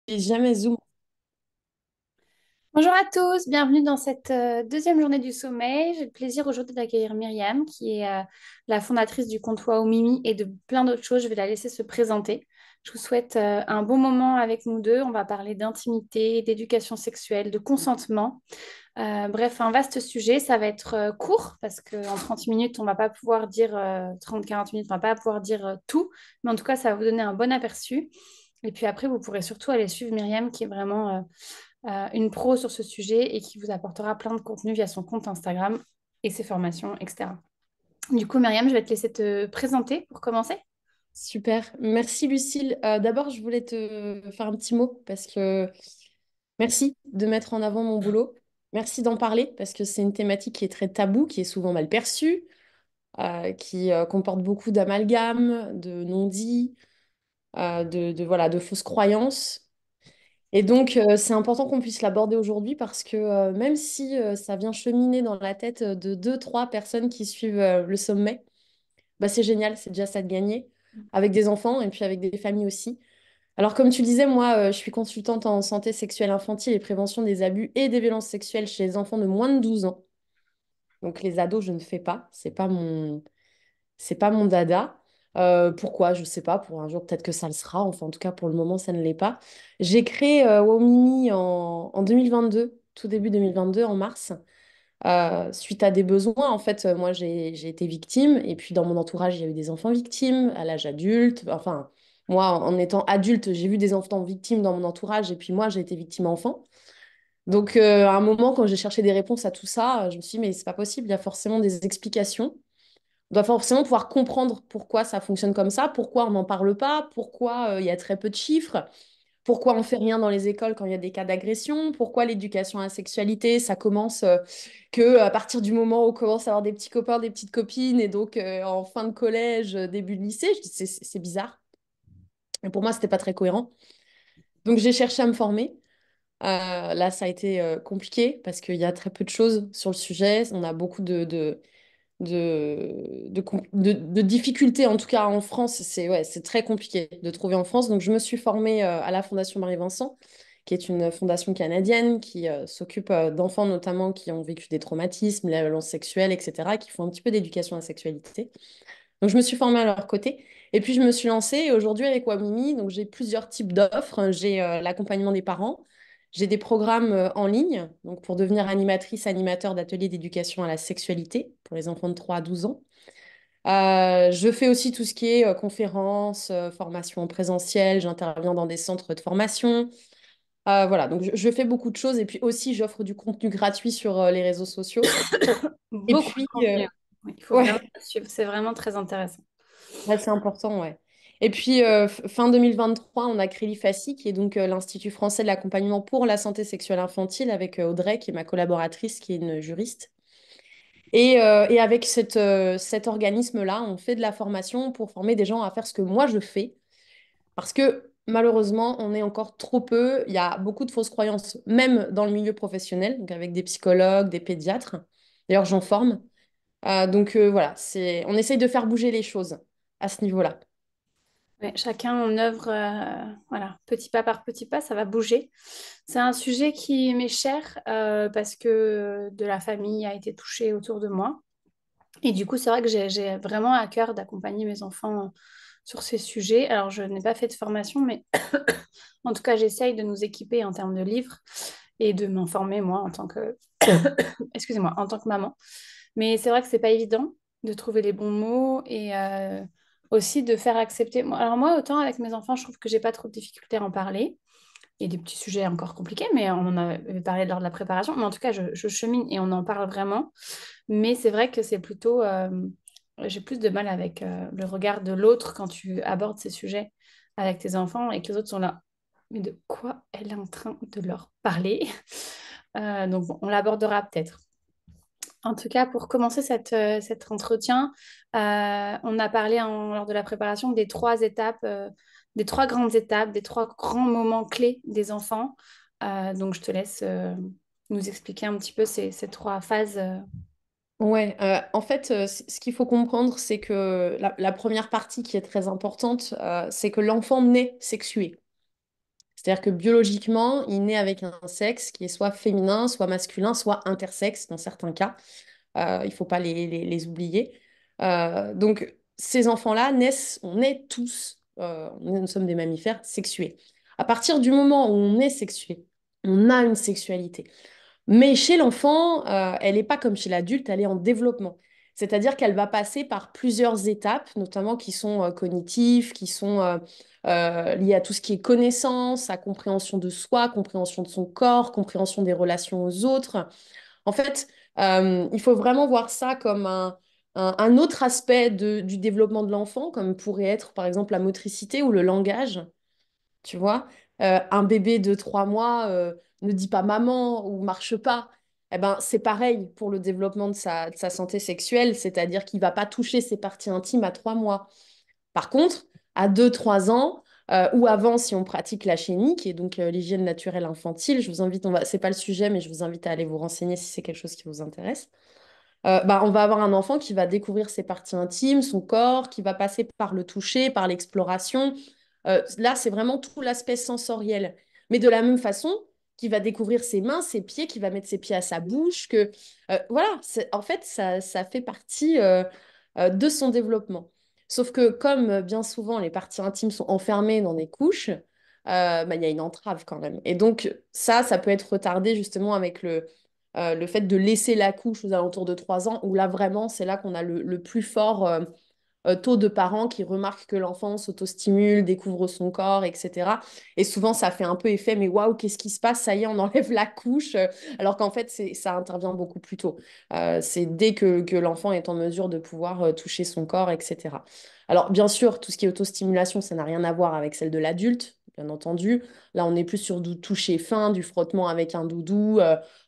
Jamais Zoom. Bonjour à tous, bienvenue dans cette deuxième journée du sommeil. J'ai le plaisir aujourd'hui d'accueillir Myriam, qui est la fondatrice du compte Wow Mimi et de plein d'autres choses. Je vais la laisser se présenter. Je vous souhaite un bon moment avec nous deux. On va parler d'intimité, d'éducation sexuelle, de consentement. Bref, un vaste sujet. Ça va être court parce qu'en 30 minutes, on va pas pouvoir dire, 30-40 minutes, on va pas pouvoir dire tout. Mais en tout cas, ça va vous donner un bon aperçu. Et puis après, vous pourrez surtout aller suivre Myriam, qui est vraiment une pro sur ce sujet et qui vous apportera plein de contenu via son compte Instagram et ses formations, etc. Du coup, Myriam, je vais te laisser te présenter pour commencer. Super. Merci Lucille. D'abord, je voulais te faire un petit mot parce que merci de mettre en avant mon boulot. Merci d'en parler parce que c'est une thématique qui est très taboue, qui est souvent mal perçue, qui comporte beaucoup d'amalgames, de non-dits, voilà, de fausses croyances. Et donc, c'est important qu'on puisse l'aborder aujourd'hui parce que même si ça vient cheminer dans la tête de deux, trois personnes qui suivent le sommet, bah, c'est génial, c'est déjà ça de gagner, avec des enfants et puis avec des familles aussi. Alors, comme tu disais, moi, je suis consultante en santé sexuelle infantile et prévention des abus et des violences sexuelles chez les enfants de moins de 12 ans. Donc, les ados, je ne fais pas, c'est pas mon dada. Pourquoi? Je sais pas. Pour un jour, peut-être que ça le sera. Enfin, en tout cas, pour le moment, ça ne l'est pas. J'ai créé Womimi en 2022, tout début 2022, en mars. Suite à des besoins. En fait, moi, j'ai été victime, et puis dans mon entourage, il y a eu des enfants victimes à l'âge adulte. Enfin, moi, en étant adulte, j'ai vu des enfants victimes dans mon entourage, et puis moi, j'ai été victime enfant. Donc, à un moment, quand j'ai cherché des réponses à tout ça, je me suis dit, mais c'est pas possible, il y a forcément des explications. On doit forcément pouvoir comprendre pourquoi ça fonctionne comme ça, pourquoi on n'en parle pas, pourquoi il y a très peu de chiffres. Pourquoi on fait rien dans les écoles quand il y a des cas d'agression? Pourquoi l'éducation à la sexualité, ça commence que à partir du moment où on commence à avoir des petits copains, des petites copines, et donc en fin de collège, début de lycée, je dis, c'est bizarre. Et pour moi, c'était pas très cohérent. Donc j'ai cherché à me former. Là, ça a été compliqué parce qu'il y a très peu de choses sur le sujet. On a beaucoup de difficultés, en tout cas en France, c'est ouais, c'est très compliqué de trouver en France. Donc, je me suis formée à la Fondation Marie-Vincent, qui est une fondation canadienne qui s'occupe d'enfants notamment qui ont vécu des traumatismes, la violence sexuelle, etc., qui font un petit peu d'éducation à la sexualité. Donc, je me suis formée à leur côté. Et puis, je me suis lancée. Et aujourd'hui, avec Wamimi, donc j'ai plusieurs types d'offres. J'ai l'accompagnement des parents. J'ai des programmes en ligne, donc pour devenir animatrice, animateur d'ateliers d'éducation à la sexualité pour les enfants de 3 à 12 ans. Je fais aussi tout ce qui est conférences, formation en présentiel. J'interviens dans des centres de formation. Voilà, donc je fais beaucoup de choses. Et puis aussi, j'offre du contenu gratuit sur les réseaux sociaux. Et Beaucoup de puis, contenu. Oui, il faut vraiment ouais. le suivre. C'est vraiment très intéressant. Ouais, c'est important, ouais. Et puis, fin 2023, on a créé l'IFACI, qui est donc l'Institut français de l'accompagnement pour la santé sexuelle infantile, avec Audrey, qui est ma collaboratrice, qui est une juriste. Et avec cet organisme-là, on fait de la formation pour former des gens à faire ce que moi je fais. Parce que malheureusement, on est encore trop peu. Il y a beaucoup de fausses croyances, même dans le milieu professionnel, donc avec des psychologues, des pédiatres. D'ailleurs, j'en forme. Donc voilà, on essaye de faire bouger les choses à ce niveau-là. Ouais, chacun en œuvre, voilà, petit pas par petit pas, ça va bouger. C'est un sujet qui m'est cher parce que de la famille a été touchée autour de moi. Et du coup, c'est vrai que j'ai vraiment à cœur d'accompagner mes enfants sur ces sujets. Alors, je n'ai pas fait de formation, mais en tout cas, j'essaye de nous équiper en termes de livres et de m'informer, moi, en tant que, excusez-moi, en tant que maman. Mais c'est vrai que c'est pas évident de trouver les bons mots et aussi de faire accepter. Alors moi, autant avec mes enfants, je trouve que j'ai pas trop de difficultés à en parler. Il y a des petits sujets encore compliqués, mais on en avait parlé lors de la préparation. Mais en tout cas, je chemine et on en parle vraiment. Mais c'est vrai que c'est plutôt... j'ai plus de mal avec le regard de l'autre quand tu abordes ces sujets avec tes enfants et que les autres sont là. Mais de quoi elle est en train de leur parler? Donc, bon, on l'abordera peut-être. En tout cas, pour commencer cet entretien, on a parlé lors de la préparation des trois étapes, des trois grandes étapes, des trois grands moments clés des enfants. Donc, je te laisse nous expliquer un petit peu ces trois phases. Ouais, en fait, ce qu'il faut comprendre, c'est que la première partie qui est très importante, c'est que l'enfant naît sexué. C'est-à-dire que biologiquement, il naît avec un sexe qui est soit féminin, soit masculin, soit intersexe dans certains cas. Il ne faut pas les oublier. Donc, ces enfants-là naissent, on est tous, nous sommes des mammifères sexués. À partir du moment où on est sexué, on a une sexualité. Mais chez l'enfant, elle n'est pas comme chez l'adulte, elle est en développement. C'est-à-dire qu'elle va passer par plusieurs étapes, notamment qui sont cognitives, qui sont liées à tout ce qui est connaissance, à compréhension de soi, compréhension de son corps, compréhension des relations aux autres. En fait, il faut vraiment voir ça comme un autre aspect du développement de l'enfant, comme pourrait être par exemple la motricité ou le langage. Tu vois, un bébé de 3 mois ne dit pas maman ou marche pas. Eh ben, c'est pareil pour le développement de sa santé sexuelle, c'est-à-dire qu'il va pas toucher ses parties intimes à 3 mois. Par contre, à 2, 3 ans, ou avant, si on pratique la chénie, qui est donc l'hygiène naturelle infantile, je vous invite, c'est pas le sujet, mais je vous invite à aller vous renseigner si c'est quelque chose qui vous intéresse. Bah, on va avoir un enfant qui va découvrir ses parties intimes, son corps, qui va passer par le toucher, par l'exploration. Là, c'est vraiment tout l'aspect sensoriel. Mais de la même façon, qui va découvrir ses mains, ses pieds, qui va mettre ses pieds à sa bouche, voilà, en fait, ça fait partie de son développement. Sauf que comme bien souvent les parties intimes sont enfermées dans des couches, bah, il y a une entrave quand même. Et donc ça peut être retardé justement avec le fait de laisser la couche aux alentours de 3 ans, où là vraiment, c'est là qu'on a le plus fort taux de parents qui remarquent que l'enfant s'autostimule, découvre son corps, etc. Et souvent, ça fait un peu effet, mais waouh, qu'est-ce qui se passe? Ça y est, on enlève la couche, alors qu'en fait, ça intervient beaucoup plus tôt. C'est dès que l'enfant est en mesure de pouvoir toucher son corps, etc. Alors, bien sûr, tout ce qui est autostimulation, ça n'a rien à voir avec celle de l'adulte. Bien entendu, là on est plus sur du toucher fin, du frottement avec un doudou,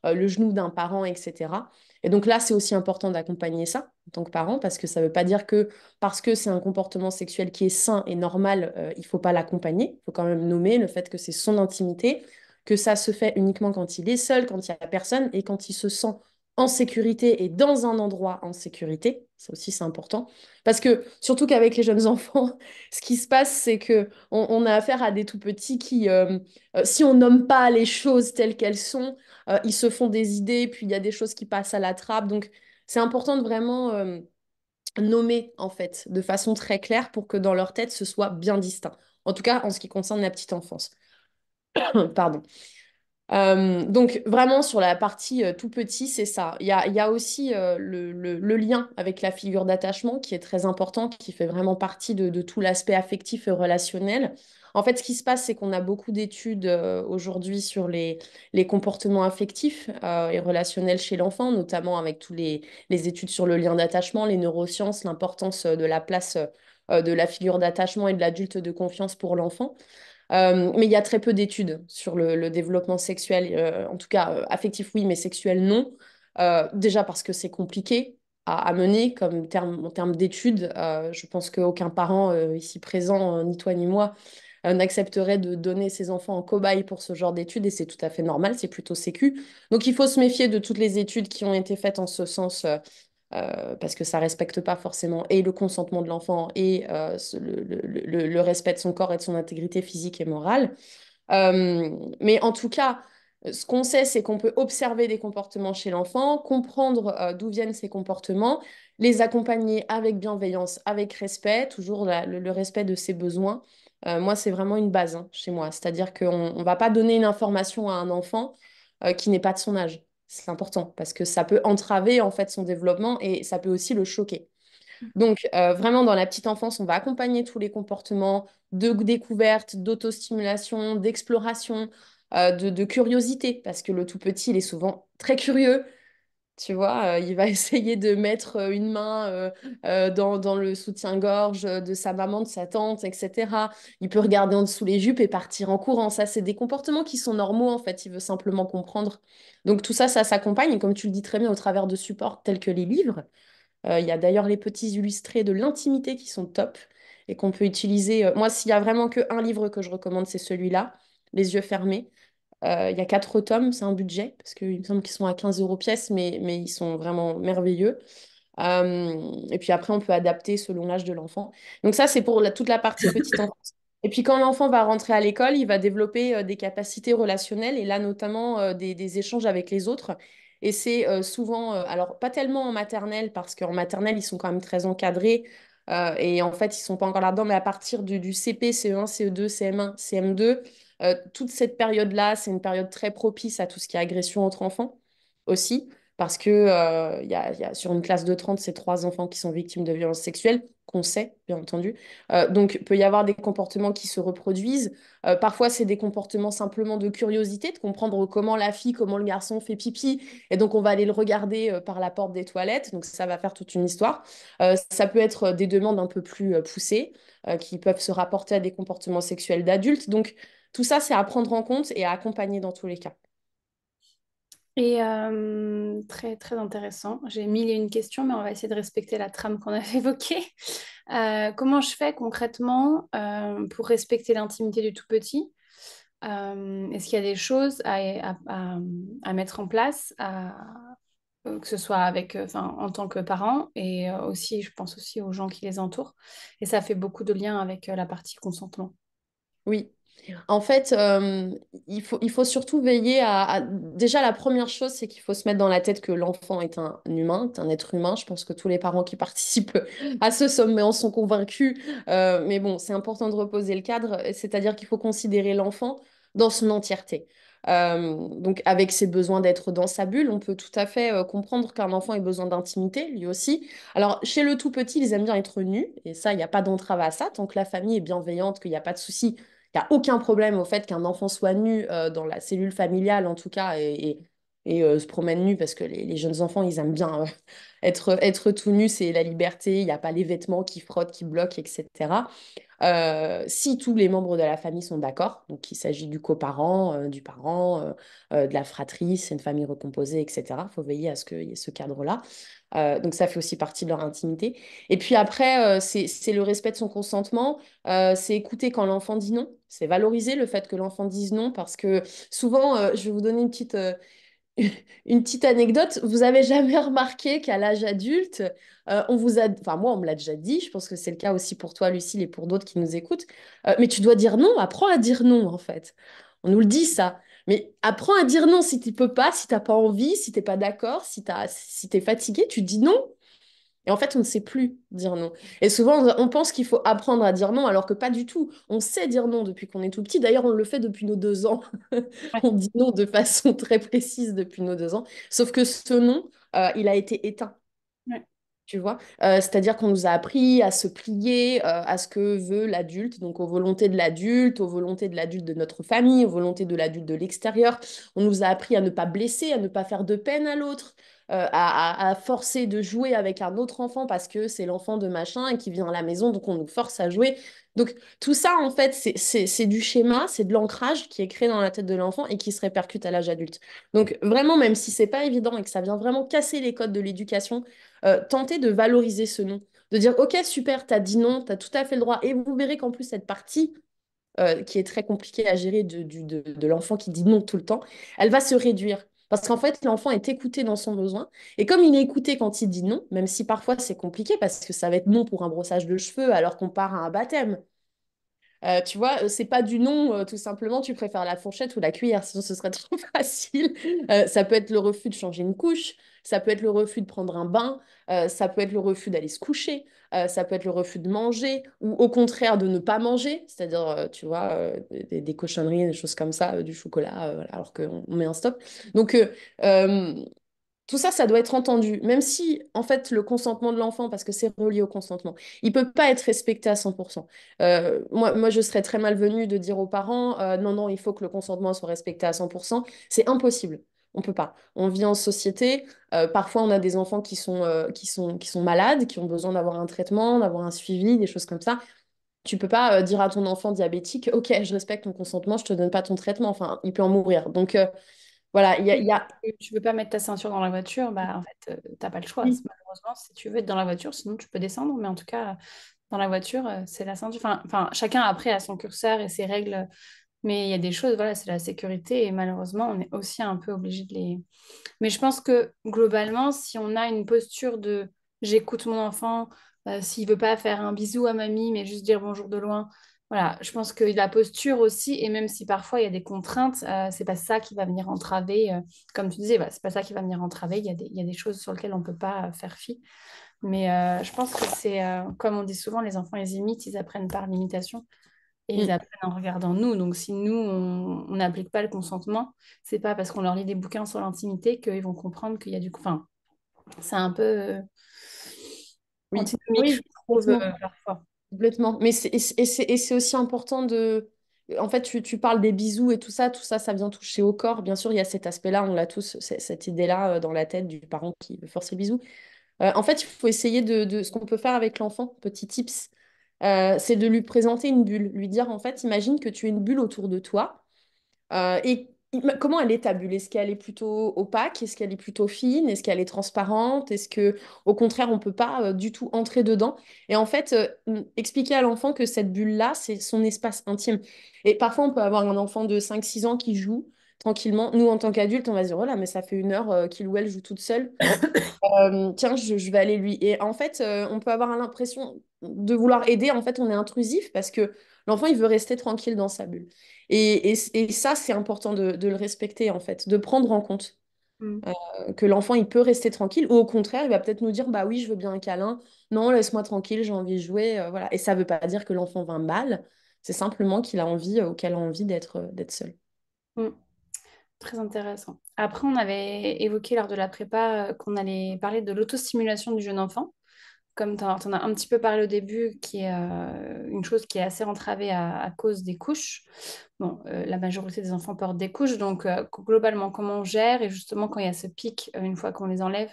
le genou d'un parent, etc. Et donc là, c'est aussi important d'accompagner ça en tant que parent, parce que ça ne veut pas dire que parce que c'est un comportement sexuel qui est sain et normal, il ne faut pas l'accompagner. Il faut quand même nommer le fait que c'est son intimité, que ça se fait uniquement quand il est seul, quand il n'y a personne et quand il se sent en sécurité et dans un endroit en sécurité. Ça aussi, c'est important. Parce que, surtout qu'avec les jeunes enfants, ce qui se passe, c'est que on a affaire à des tout petits qui, si on nomme pas les choses telles qu'elles sont, ils se font des idées, puis il y a des choses qui passent à la trappe. Donc, c'est important de vraiment nommer, en fait, de façon très claire pour que dans leur tête, ce soit bien distinct. En tout cas, en ce qui concerne la petite enfance. Pardon. Donc vraiment sur la partie tout petit, c'est ça. Il y a aussi le lien avec la figure d'attachement qui est très important, qui fait vraiment partie de tout l'aspect affectif et relationnel. En fait, ce qui se passe, c'est qu'on a beaucoup d'études aujourd'hui sur les comportements affectifs et relationnels chez l'enfant, notamment avec tous les études sur le lien d'attachement, les neurosciences, l'importance de la place de la figure d'attachement et de l'adulte de confiance pour l'enfant. Mais il y a très peu d'études sur le développement sexuel, en tout cas affectif oui, mais sexuel non. Déjà parce que c'est compliqué à mener en termes d'études. Je pense qu'aucun parent ici présent, ni toi ni moi, n'accepterait de donner ses enfants en cobaye pour ce genre d'études et c'est tout à fait normal, c'est plutôt sécu. Donc il faut se méfier de toutes les études qui ont été faites en ce sens. Parce que ça respecte pas forcément et le consentement de l'enfant et le respect de son corps et de son intégrité physique et morale. Mais en tout cas, ce qu'on sait, c'est qu'on peut observer des comportements chez l'enfant, comprendre d'où viennent ces comportements, les accompagner avec bienveillance, avec respect, toujours le respect de ses besoins. Moi, c'est vraiment une base hein, chez moi. C'est-à-dire qu'on ne va pas donner une information à un enfant qui n'est pas de son âge. C'est important parce que ça peut entraver en fait son développement et ça peut aussi le choquer. Donc, vraiment, dans la petite enfance, on va accompagner tous les comportements de découverte, d'autostimulation, d'exploration, de curiosité, parce que le tout petit, il est souvent très curieux. Tu vois, il va essayer de mettre une main dans le soutien-gorge de sa maman, de sa tante, etc. Il peut regarder en dessous les jupes et partir en courant. Ça, c'est des comportements qui sont normaux, en fait. Il veut simplement comprendre. Donc, tout ça, ça s'accompagne, et comme tu le dis très bien, au travers de supports tels que les livres. Il y a d'ailleurs les petits illustrés de l'intimité qui sont top et qu'on peut utiliser. Moi, s'il y a vraiment qu'un livre que je recommande, c'est celui-là, Les yeux fermés. Il y a 4 tomes, c'est un budget, parce qu'il me semble qu'ils sont à 15 euros pièce, mais ils sont vraiment merveilleux. Et puis après, on peut adapter selon l'âge de l'enfant. Donc ça, c'est pour toute la partie petite enfance. Et puis quand l'enfant va rentrer à l'école, il va développer des capacités relationnelles et là notamment des échanges avec les autres. Et c'est souvent, alors pas tellement en maternelle parce qu'en maternelle ils sont quand même très encadrés et en fait ils sont pas encore là-dedans, mais à partir du CP, CE1, CE2, CM1, CM2, toute cette période-là, c'est une période très propice à tout ce qui est agression entre enfants aussi. Parce que sur une classe de 30 c'est 3 enfants qui sont victimes de violences sexuelles, qu'on sait, bien entendu. Donc, il peut y avoir des comportements qui se reproduisent. Parfois, c'est des comportements simplement de curiosité, de comprendre comment la fille, comment le garçon fait pipi. Et donc, on va aller le regarder par la porte des toilettes. Donc, ça va faire toute une histoire. Ça peut être des demandes un peu plus poussées qui peuvent se rapporter à des comportements sexuels d'adultes. Donc, tout ça, c'est à prendre en compte et à accompagner dans tous les cas. Et très, très intéressant. J'ai mille et une questions, mais on va essayer de respecter la trame qu'on avait évoquée. Comment je fais concrètement pour respecter l'intimité du tout petit? Est-ce qu'il y a des choses à mettre en place, que ce soit avec, enfin, en tant que parent et aussi, je pense aussi aux gens qui les entourent. Et ça fait beaucoup de liens avec la partie consentement. Oui. En fait, il faut surtout veiller Déjà, la première chose, c'est qu'il faut se mettre dans la tête que l'enfant est un humain, est un être humain. Je pense que tous les parents qui participent à ce sommet en sont convaincus. Mais bon, c'est important de reposer le cadre, c'est-à-dire qu'il faut considérer l'enfant dans son entièreté. Donc, avec ses besoins d'être dans sa bulle, on peut tout à fait comprendre qu'un enfant ait besoin d'intimité, lui aussi. Alors, chez le tout petit, ils aiment bien être nus, et ça, il n'y a pas d'entrave à ça, tant que la famille est bienveillante, qu'il n'y a pas de souci. Il n'y a aucun problème au fait qu'un enfant soit nu dans la cellule familiale, en tout cas, et se promène nu, parce que les jeunes enfants, ils aiment bien être tout nus, c'est la liberté, il n'y a pas les vêtements qui frottent, qui bloquent, etc. Si tous les membres de la famille sont d'accord, donc il s'agit du coparent, du parent, de la fratrie, c'est une famille recomposée, etc. Il faut veiller à ce qu'il y ait ce cadre-là. Donc ça fait aussi partie de leur intimité. Et puis après, c'est le respect de son consentement, c'est écouter quand l'enfant dit non, c'est valoriser le fait que l'enfant dise non, parce que souvent, je vais vous donner une petite anecdote. Vous avez jamais remarqué qu'à l'âge adulte, enfin moi on me l'a déjà dit, je pense que c'est le cas aussi pour toi Lucille et pour d'autres qui nous écoutent, mais tu dois dire non, apprends à dire non en fait. On nous le dit ça. Mais apprends à dire non si tu peux pas, si t'as pas envie, si t'es pas d'accord, si t'es fatigué, tu dis non. Et en fait, on ne sait plus dire non. Et souvent, on pense qu'il faut apprendre à dire non, alors que pas du tout. On sait dire non depuis qu'on est tout petit. D'ailleurs, on le fait depuis nos 2 ans. Ouais. On dit non de façon très précise depuis nos 2 ans. Sauf que ce non, il a été éteint. Ouais. Tu vois, c'est-à-dire qu'on nous a appris à se plier à ce que veut l'adulte, donc aux volontés de l'adulte, aux volontés de l'adulte de notre famille, aux volontés de l'adulte de l'extérieur. On nous a appris à ne pas blesser, à ne pas faire de peine à l'autre, à forcer de jouer avec un autre enfant parce que c'est l'enfant de machin et qui vient à la maison, donc on nous force à jouer. Donc tout ça, en fait, c'est du schéma, c'est de l'ancrage qui est créé dans la tête de l'enfant et qui se répercute à l'âge adulte. Donc vraiment, même si c'est pas évident et que ça vient vraiment casser les codes de l'éducation, tenter de valoriser ce non. De dire, OK, super, t'as dit non, t'as tout à fait le droit. Et vous verrez qu'en plus, cette partie, qui est très compliquée à gérer de l'enfant qui dit non tout le temps, elle va se réduire. Parce qu'en fait, l'enfant est écouté dans son besoin. Et comme il est écouté quand il dit non, même si parfois c'est compliqué, parce que ça va être non pour un brossage de cheveux alors qu'on part à un baptême. Tu vois, c'est pas du non, tout simplement, tu préfères la fourchette ou la cuillère, sinon ce serait trop facile. Ça peut être le refus de changer une couche, ça peut être le refus de prendre un bain, ça peut être le refus d'aller se coucher, ça peut être le refus de manger, ou au contraire de ne pas manger, c'est-à-dire, tu vois, des cochonneries, des choses comme ça, du chocolat, voilà, alors qu'on met un stop. Donc, euh, tout ça, ça doit être entendu, même si, en fait, le consentement de l'enfant, parce que c'est relié au consentement, il peut pas être respecté à 100%. Moi, je serais très malvenue de dire aux parents, non, non, il faut que le consentement soit respecté à 100%. C'est impossible. On peut pas. On vit en société. Parfois, on a des enfants qui sont malades, qui ont besoin d'avoir un traitement, d'avoir un suivi, des choses comme ça. Tu peux pas dire à ton enfant diabétique, OK, je respecte ton consentement, je te donne pas ton traitement. Enfin, il peut en mourir. Donc, voilà, il y a... Tu veux pas mettre ta ceinture dans la voiture, bah en fait, t'as pas le choix. Oui. Malheureusement, si tu veux être dans la voiture, sinon tu peux descendre, mais en tout cas, dans la voiture, c'est la ceinture. Enfin, chacun après a son curseur et ses règles, mais il y a des choses, voilà, c'est la sécurité et malheureusement, on est aussi un peu obligé de les. Mais je pense que globalement, si on a une posture de j'écoute mon enfant, s'il veut pas faire un bisou à mamie, mais juste dire bonjour de loin, Voilà, je pense que la posture aussi, et même si parfois il y a des contraintes, c'est pas ça qui va venir entraver, comme tu disais, c'est pas ça qui va venir entraver. Il y a des choses sur lesquelles on peut pas faire fi. Mais je pense que c'est, comme on dit souvent, les enfants, ils imitent, ils apprennent par l'imitation et ils Mm. apprennent en regardant nous. Donc si nous, on n'applique pas le consentement, c'est pas parce qu'on leur lit des bouquins sur l'intimité qu'ils vont comprendre qu'il y a du... Enfin, c'est un peu Oui, antinomique, je oui, trouve, complètement. parfois. Complètement. Mais c'est aussi important de... En fait, tu parles des bisous et tout ça, ça vient toucher au corps. Bien sûr, il y a cet aspect-là, on l'a tous, cette idée-là dans la tête du parent qui veut forcer le bisou. En fait, il faut essayer ce qu'on peut faire avec l'enfant, petit tips, c'est de lui présenter une bulle, lui dire, en fait, imagine que tu es une bulle autour de toi. Comment elle est ta bulle? Est-ce qu'elle est plutôt opaque? Est-ce qu'elle est plutôt fine? Est-ce qu'elle est transparente? Est-ce que, au contraire, on peut pas du tout entrer dedans? Et en fait, expliquer à l'enfant que cette bulle-là, c'est son espace intime. Et parfois, on peut avoir un enfant de 5 6 ans qui joue tranquillement. Nous, en tant qu'adultes, on va se dire, oh là, mais ça fait 1 heure qu'il ou elle joue toute seule. Tiens, je vais aller lui. Et en fait, on peut avoir l'impression de vouloir aider. En fait, on est intrusif parce que l'enfant, il veut rester tranquille dans sa bulle. Et ça, c'est important de le respecter, en fait, de prendre en compte Mm. que l'enfant, il peut rester tranquille. Ou au contraire, il va peut-être nous dire, bah oui, je veux bien un câlin. Non, laisse-moi tranquille, j'ai envie de jouer. Voilà. Et ça ne veut pas dire que l'enfant va mal. C'est simplement qu'il a envie, ou qu'elle a envie d'être seule. Mm. Très intéressant. Après, on avait évoqué lors de la prépa qu'on allait parler de l'autostimulation du jeune enfant. Comme tu en as un petit peu parlé au début, qui est une chose qui est assez entravée à cause des couches. Bon, la majorité des enfants portent des couches, donc globalement, comment on gère et justement quand il y a ce pic, une fois qu'on les enlève,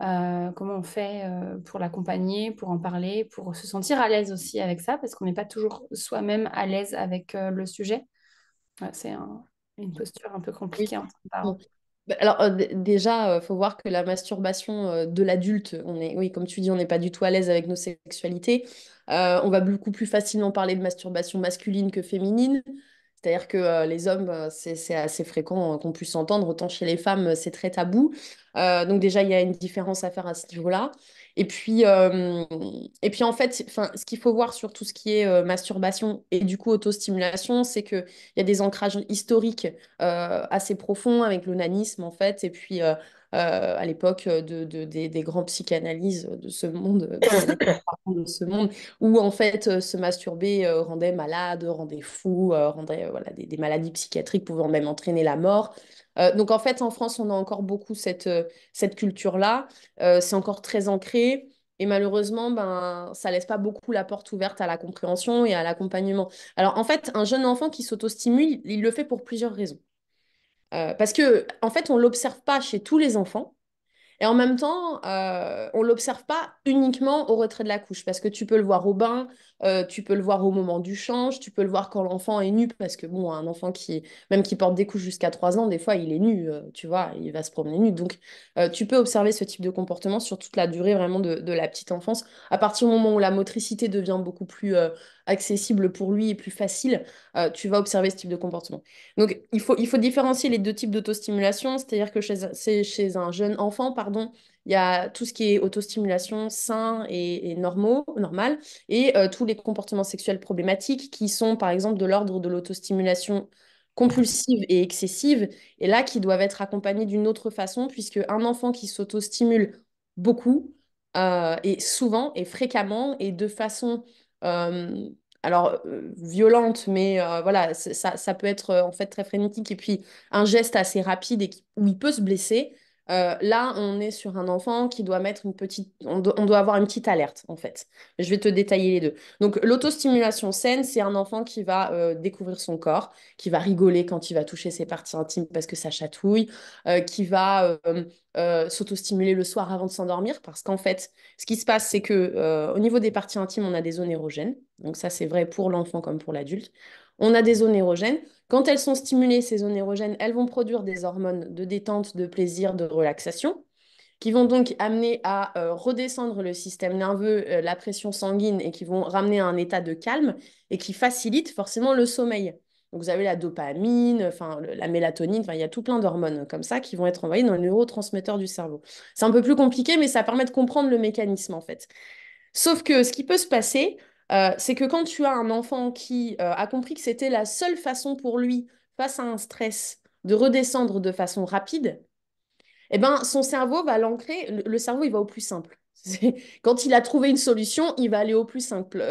comment on fait pour l'accompagner, pour en parler, pour se sentir à l'aise aussi avec ça, parce qu'on n'est pas toujours soi-même à l'aise avec le sujet. Ouais, une posture un peu Oui. compliquée en tant que Bon. parent. Bah, alors, déjà, faut voir que la masturbation de l'adulte, oui, comme tu dis, on n'est pas du tout à l'aise avec nos sexualités. On va beaucoup plus facilement parler de masturbation masculine que féminine. C'est-à-dire que les hommes, c'est assez fréquent qu'on puisse entendre, autant chez les femmes, c'est très tabou. Donc déjà, il y a une différence à faire à ce niveau-là. Et puis, euh, et puis en fait, enfin, ce qu'il faut voir sur tout ce qui est masturbation et du coup autostimulation, c'est qu'il y a des ancrages historiques assez profonds avec l'onanisme en fait. Et puis à l'époque des grands psychanalyses de ce monde, psychanalyses de ce monde, où en fait se masturber rendait malade, rendait fou, rendait voilà, des maladies psychiatriques pouvant même entraîner la mort. Donc en fait en France on a encore beaucoup cette culture-là. C'est encore très ancré. Et malheureusement, ben, ça laisse pas beaucoup la porte ouverte à la compréhension et à l'accompagnement. Alors, en fait, un jeune enfant qui s'autostimule, il le fait pour plusieurs raisons. Parce que, en fait, on l'observe pas chez tous les enfants. Et en même temps, on l'observe pas uniquement au retrait de la couche, parce que tu peux le voir au bain, tu peux le voir au moment du change, tu peux le voir quand l'enfant est nu, parce que bon, un enfant même qui porte des couches jusqu'à 3 ans, des fois, il est nu, tu vois, il va se promener nu. Donc, tu peux observer ce type de comportement sur toute la durée vraiment de la petite enfance. À partir du moment où la motricité devient beaucoup plus accessible pour lui et plus facile, tu vas observer ce type de comportement. Donc, il faut différencier les deux types d'autostimulation, c'est-à-dire que chez un jeune enfant, pardon, il y a tout ce qui est autostimulation sain et normal, et tous les comportements sexuels problématiques qui sont, par exemple, de l'ordre de l'autostimulation compulsive et excessive, et là, qui doivent être accompagnés d'une autre façon, puisque un enfant qui s'autostimule beaucoup, et souvent, et fréquemment, et de façon... euh, violente, mais voilà, ça peut être en fait très frénétique et puis un geste assez rapide où il peut se blesser. Là, on est sur un enfant qui doit mettre une petite, on doit avoir une petite alerte en fait. Je vais te détailler les deux. Donc, l'autostimulation saine, c'est un enfant qui va découvrir son corps, qui va rigoler quand il va toucher ses parties intimes parce que ça chatouille, qui va s'autostimuler le soir avant de s'endormir parce qu'en fait, ce qui se passe, c'est que au niveau des parties intimes, on a des zones érogènes. Donc ça, c'est vrai pour l'enfant comme pour l'adulte. On a des zones érogènes. Quand elles sont stimulées, ces zones érogènes, elles vont produire des hormones de détente, de plaisir, de relaxation, qui vont donc amener à redescendre le système nerveux, la pression sanguine, et qui vont ramener à un état de calme, et qui facilitent forcément le sommeil. Donc vous avez la dopamine, enfin la mélatonine, enfin il y a tout plein d'hormones comme ça qui vont être envoyées dans le neurotransmetteur du cerveau. C'est un peu plus compliqué, mais ça permet de comprendre le mécanisme en fait. Sauf que ce qui peut se passer, C'est que quand tu as un enfant qui a compris que c'était la seule façon pour lui, face à un stress, de redescendre de façon rapide, eh ben, son cerveau va l'ancrer, le cerveau, il va au plus simple. Quand il a trouvé une solution, il va aller au plus simple.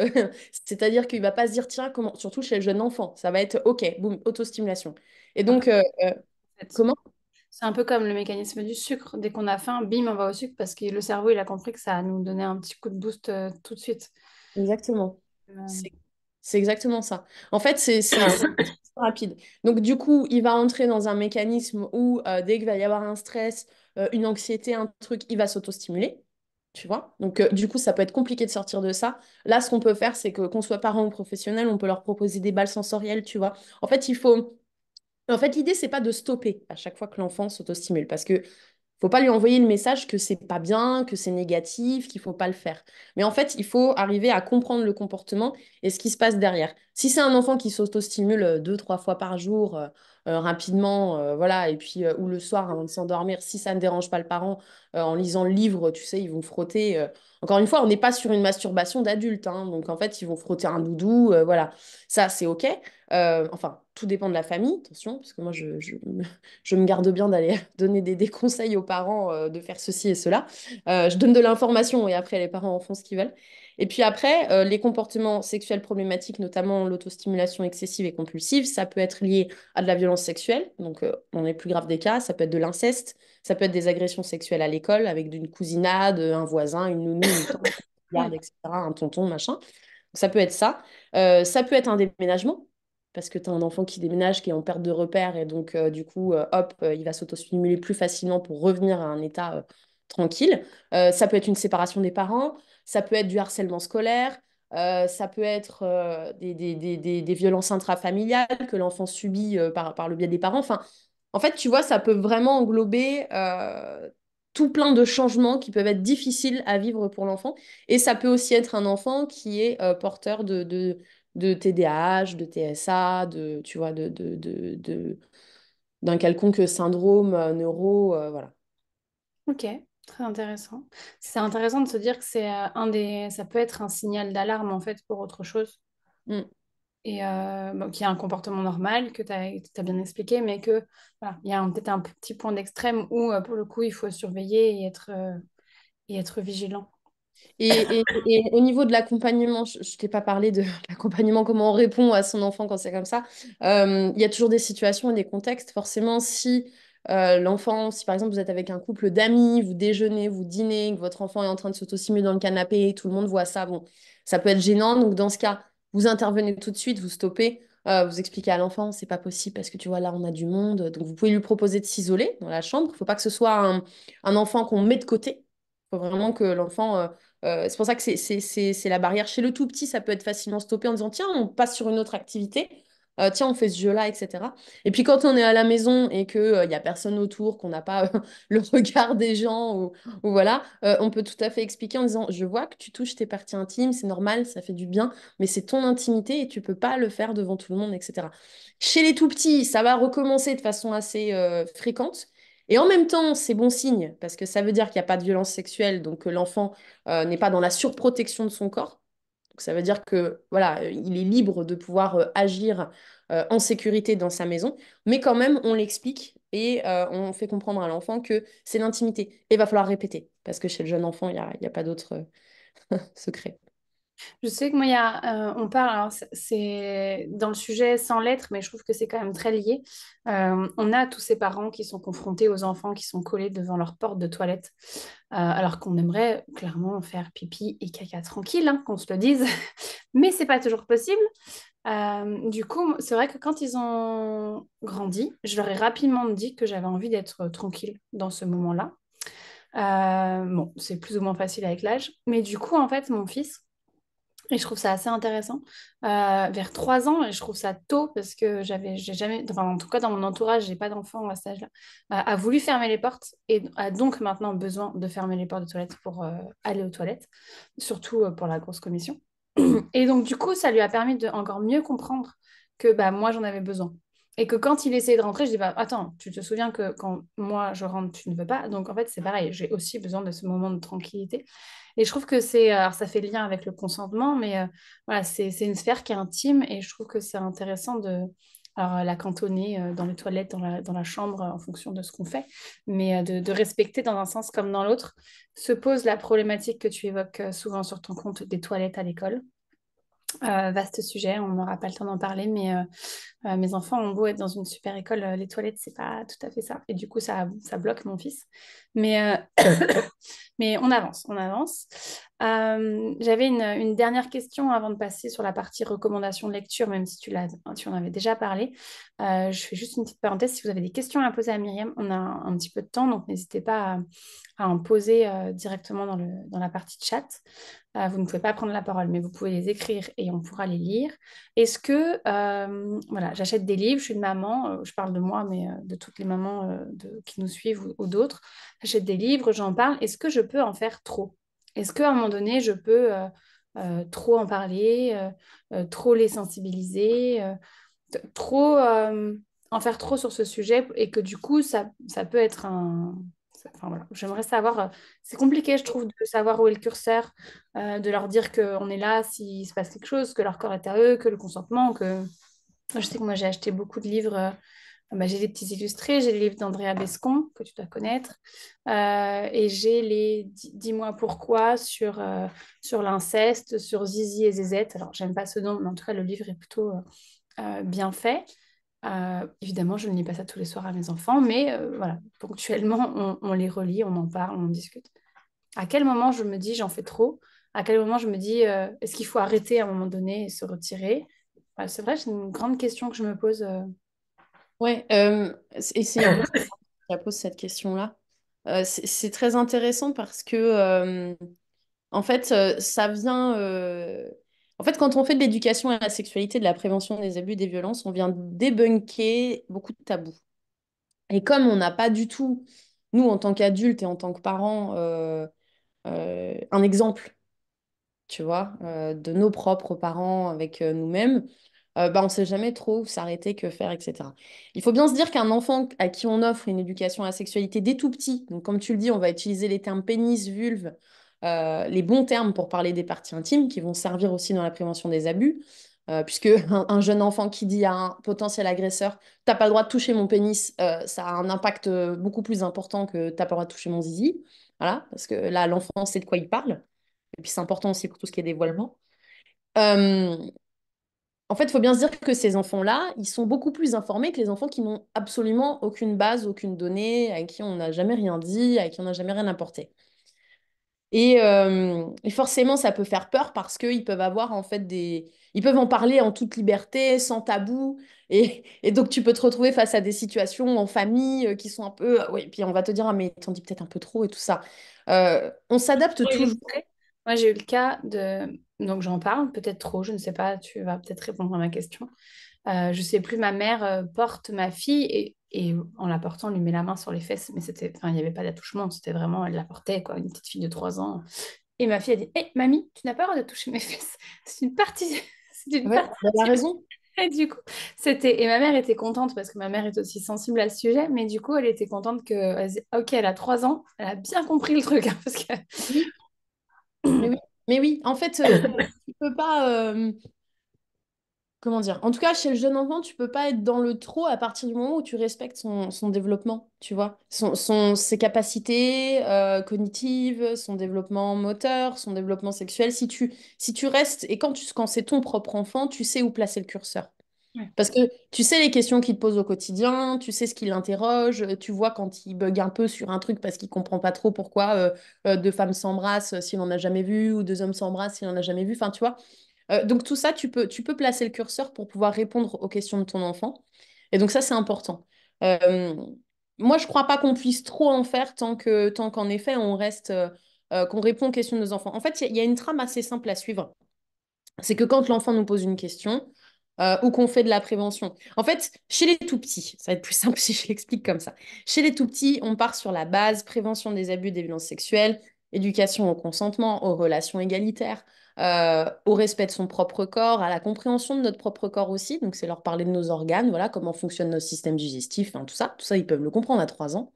C'est-à-dire qu'il va pas se dire, tiens, comment, surtout chez le jeune enfant, ça va être, OK, boum, autostimulation. Et Un peu, donc, en fait. comment? C'est un peu comme le mécanisme du sucre. Dès qu'on a faim, bim, on va au sucre parce que le cerveau, il a compris que ça va nous donner un petit coup de boost tout de suite. Exactement. Euh, C'est c'est exactement ça. En fait, c'est rapide. Donc, du coup, il va entrer dans un mécanisme où, dès qu'il va y avoir un stress, une anxiété, un truc, il va s'autostimuler. Tu vois? Donc, du coup, ça peut être compliqué de sortir de ça. Là, ce qu'on peut faire, c'est que qu'on soit parent ou professionnel, on peut leur proposer des balles sensorielles, tu vois. En fait, il faut. En fait, l'idée, c'est pas de stopper à chaque fois que l'enfant s'autostimule, parce que faut pas lui envoyer le message que c'est pas bien, que c'est négatif, qu'il faut pas le faire. Mais en fait, il faut arriver à comprendre le comportement et ce qui se passe derrière. Si c'est un enfant qui s'autostimule deux, trois fois par jour, rapidement, voilà, et puis ou le soir avant de s'endormir, si ça ne dérange pas le parent, en lisant le livre, tu sais, ils vont frotter. Encore une fois, on n'est pas sur une masturbation d'adulte, hein, donc en fait, ils vont frotter un doudou, voilà. Ça, c'est OK. Enfin, tout dépend de la famille, attention, parce que moi, je me garde bien d'aller donner des conseils aux parents de faire ceci et cela. Je donne de l'information et après, les parents en font ce qu'ils veulent. Et puis après, les comportements sexuels problématiques, notamment l'autostimulation excessive et compulsive, ça peut être lié à de la violence sexuelle, donc dans les plus graves des cas, ça peut être de l'inceste, ça peut être des agressions sexuelles à l'école avec une cousinade, un voisin, une nounou, une tante, une garde, ouais. etc., un tonton, machin. Ça peut être ça. Ça peut être un déménagement, parce que tu as un enfant qui déménage, qui est en perte de repère, et donc du coup, hop, il va s'autostimuler plus facilement pour revenir à un état tranquille. Ça peut être une séparation des parents, ça peut être du harcèlement scolaire, ça peut être des violences intrafamiliales que l'enfant subit par le biais des parents. Enfin, en fait, tu vois, ça peut vraiment englober tout plein de changements qui peuvent être difficiles à vivre pour l'enfant. Et ça peut aussi être un enfant qui est porteur de TDAH, de TSA, tu vois, d'un quelconque syndrome neuro, voilà. Ok, très intéressant. C'est intéressant de se dire que c'est ça peut être un signal d'alarme en fait pour autre chose. Mm. Et bon, qu'il y a un comportement normal que tu as, bien expliqué, mais que voilà, il y a peut-être un petit point d'extrême où pour le coup il faut surveiller et être vigilant. Et au niveau de l'accompagnement, je ne t'ai pas parlé de l'accompagnement, comment on répond à son enfant quand c'est comme ça. Il y a toujours des situations et des contextes. Forcément, si l'enfant, si par exemple vous êtes avec un couple d'amis, vous déjeunez, vous dînez, que votre enfant est en train de s'autostimuler dans le canapé, tout le monde voit ça, bon, ça peut être gênant. Donc dans ce cas, vous intervenez tout de suite, vous stoppez, vous expliquez à l'enfant, c'est pas possible parce que tu vois, là, on a du monde. Donc vous pouvez lui proposer de s'isoler dans la chambre. Il ne faut pas que ce soit un enfant qu'on met de côté. Il faut vraiment que l'enfant c'est pour ça que c'est la barrière. Chez le tout petit, ça peut être facilement stoppé en disant, tiens, on passe sur une autre activité. Tiens, on fait ce jeu-là, etc. Et puis quand on est à la maison et qu'il n'y a personne autour, qu'on n'a pas le regard des gens, ou voilà, on peut tout à fait expliquer en disant, je vois que tu touches tes parties intimes, c'est normal, ça fait du bien, mais c'est ton intimité et tu peux pas le faire devant tout le monde, etc. Chez les tout petits, ça va recommencer de façon assez fréquente. Et en même temps, c'est bon signe, parce que ça veut dire qu'il n'y a pas de violence sexuelle, donc que l'enfant n'est pas dans la surprotection de son corps. Donc ça veut dire que voilà, il est libre de pouvoir agir en sécurité dans sa maison, mais quand même, on l'explique et on fait comprendre à l'enfant que c'est l'intimité. Et il va falloir répéter, parce que chez le jeune enfant, il y a pas d'autre secret. Je sais que moi, on parle, alors c'est dans le sujet sans lettres, mais je trouve que c'est quand même très lié. On a tous ces parents qui sont confrontés aux enfants qui sont collés devant leur porte de toilette, alors qu'on aimerait clairement faire pipi et caca tranquille, hein, qu'on se le dise, mais c'est pas toujours possible. Du coup, c'est vrai que quand ils ont grandi, je leur ai rapidement dit que j'avais envie d'être tranquille dans ce moment-là. Bon, c'est plus ou moins facile avec l'âge, mais du coup, en fait, mon fils, et je trouve ça assez intéressant. Vers 3 ans, et je trouve ça tôt parce que j'ai jamais, enfin en tout cas dans mon entourage, j'ai pas d'enfant à cet âge-là, a voulu fermer les portes et a donc maintenant besoin de fermer les portes de toilettes pour aller aux toilettes, surtout pour la grosse commission. Et donc du coup, ça lui a permis de encore mieux comprendre que bah, moi j'en avais besoin. Et que quand il essayait de rentrer, je dis, bah, attends, tu te souviens que quand moi je rentre, tu ne veux pas. Donc en fait, c'est pareil, j'ai aussi besoin de ce moment de tranquillité. Et je trouve que c'est, alors ça fait lien avec le consentement, mais voilà, c'est une sphère qui est intime et je trouve que c'est intéressant de alors, la cantonner dans les toilettes, dans la chambre, en fonction de ce qu'on fait, mais de respecter dans un sens comme dans l'autre. Se pose la problématique que tu évoques souvent sur ton compte des toilettes à l'école. Vaste sujet, on n'aura pas le temps d'en parler, mais mes enfants ont beau être dans une super école, les toilettes, c'est pas tout à fait ça. Et du coup, ça bloque mon fils. Mais, mais on avance, on avance. J'avais une dernière question avant de passer sur la partie recommandation de lecture, même si tu en avais déjà parlé. Je fais juste une petite parenthèse. Si vous avez des questions à poser à Myriam, on a un petit peu de temps, donc n'hésitez pas à en poser directement dans la partie chat. Vous ne pouvez pas prendre la parole, mais vous pouvez les écrire et on pourra les lire. Est-ce que, voilà, j'achète des livres, je suis une maman, je parle de moi, mais de toutes les mamans qui nous suivent ou d'autres. J'achète des livres, j'en parle. Est-ce que je peux en faire trop? Est-ce qu'à un moment donné, je peux trop en parler, trop les sensibiliser, trop en faire trop sur ce sujet et que du coup, ça peut être un... Enfin, voilà. J'aimerais savoir, c'est compliqué, je trouve, de savoir où est le curseur, de leur dire qu'on est là s'il se passe quelque chose, que leur corps est à eux, que le consentement, que... Je sais que moi, j'ai acheté beaucoup de livres. Bah, j'ai des petits illustrés, j'ai les livres d'Andrea Bescon, que tu dois connaître, et j'ai les 10 mois pourquoi sur l'inceste, sur Zizi et Zézette. Alors, j'aime pas ce nom, mais en tout cas, le livre est plutôt bien fait. Évidemment, je ne lis pas ça tous les soirs à mes enfants, mais voilà, ponctuellement, on les relit, on en parle, on en discute. À quel moment je me dis j'en fais trop? À quel moment je me dis est-ce qu'il faut arrêter à un moment donné et se retirer? Ouais, c'est vrai, c'est une grande question que je me pose. Ouais, et c'est beaucoup qui pose cette question-là. C'est très intéressant parce que, en fait, ça vient. En fait, quand on fait de l'éducation à la sexualité, de la prévention des abus, des violences, on vient débunker beaucoup de tabous. Et comme on n'a pas du tout, nous, en tant qu'adultes et en tant que parents, un exemple, tu vois, de nos propres parents avec nous-mêmes, bah, on ne sait jamais trop où s'arrêter, que faire, etc. Il faut bien se dire qu'un enfant à qui on offre une éducation à la sexualité dès tout petit, donc comme tu le dis, on va utiliser les termes pénis, vulve, les bons termes pour parler des parties intimes qui vont servir aussi dans la prévention des abus. Puisque un jeune enfant qui dit à un potentiel agresseur, t'as pas le droit de toucher mon pénis, ça a un impact beaucoup plus important que t'as pas le droit de toucher mon zizi. Voilà, parce que là, l'enfant sait de quoi il parle. Et puis c'est important aussi pour tout ce qui est dévoilement. Euh, En fait, il faut bien se dire que ces enfants-là, ils sont beaucoup plus informés que les enfants qui n'ont absolument aucune base, aucune donnée, à qui on n'a jamais rien dit, à qui on n'a jamais rien apporté. Et forcément, ça peut faire peur parce qu'ils peuvent avoir en fait des... Ils peuvent en parler en toute liberté, sans tabou. Et donc, tu peux te retrouver face à des situations en famille qui sont un peu... Oui, puis on va te dire, ah, mais t'en dis peut-être un peu trop et tout ça. On s'adapte Pour toujours. illustrer, moi j'ai eu le cas de... Donc j'en parle, peut-être trop, je ne sais pas, tu vas peut-être répondre à ma question. Je sais plus, ma mère porte ma fille et en la portant, elle lui met la main sur les fesses, mais c'était, enfin, il n'y avait pas d'attouchement, c'était vraiment, elle la portait, quoi, une petite fille de 3 ans. Et ma fille a dit, hé, mamie, tu n'as pas le droit de toucher mes fesses, c'est une partie, c'est une Ouais, partie. elle a raison. Et du coup, c'était. Et ma mère était contente parce que ma mère est aussi sensible à ce sujet, mais du coup, elle était contente que. Ok, elle a 3 ans, elle a bien compris le truc, hein, parce que. Oui, mais oui. Mais oui, en fait, tu peux pas. Comment dire? En tout cas, chez le jeune enfant, tu peux pas être dans le trop à partir du moment où tu respectes son développement, tu vois. Ses capacités cognitives, son développement moteur, son développement sexuel. Si tu restes, et quand c'est ton propre enfant, tu sais où placer le curseur. Ouais. Parce que tu sais les questions qu'il te pose au quotidien, tu sais ce qui l'interroge, tu vois quand il bug un peu sur un truc parce qu'il comprend pas trop pourquoi deux femmes s'embrassent s'il en a jamais vu, ou deux hommes s'embrassent s'il en a jamais vu. Enfin, tu vois. Donc tout ça, tu peux placer le curseur pour pouvoir répondre aux questions de ton enfant. Et donc ça, c'est important. Euh, Moi, je crois pas qu'on puisse trop en faire tant qu'en effet, qu'on répond aux questions de nos enfants. En fait, il y a une trame assez simple à suivre. C'est que quand l'enfant nous pose une question ou qu'on fait de la prévention. En fait, chez les tout petits, ça va être plus simple si je l'explique comme ça. Chez les tout petits, on part sur la base, prévention des abus, des violences sexuelles, éducation au consentement, aux relations égalitaires. au respect de son propre corps, à la compréhension de notre propre corps aussi. Donc, c'est leur parler de nos organes, voilà, comment fonctionne notre système digestif, hein, tout ça. Tout ça, ils peuvent le comprendre à 3 ans.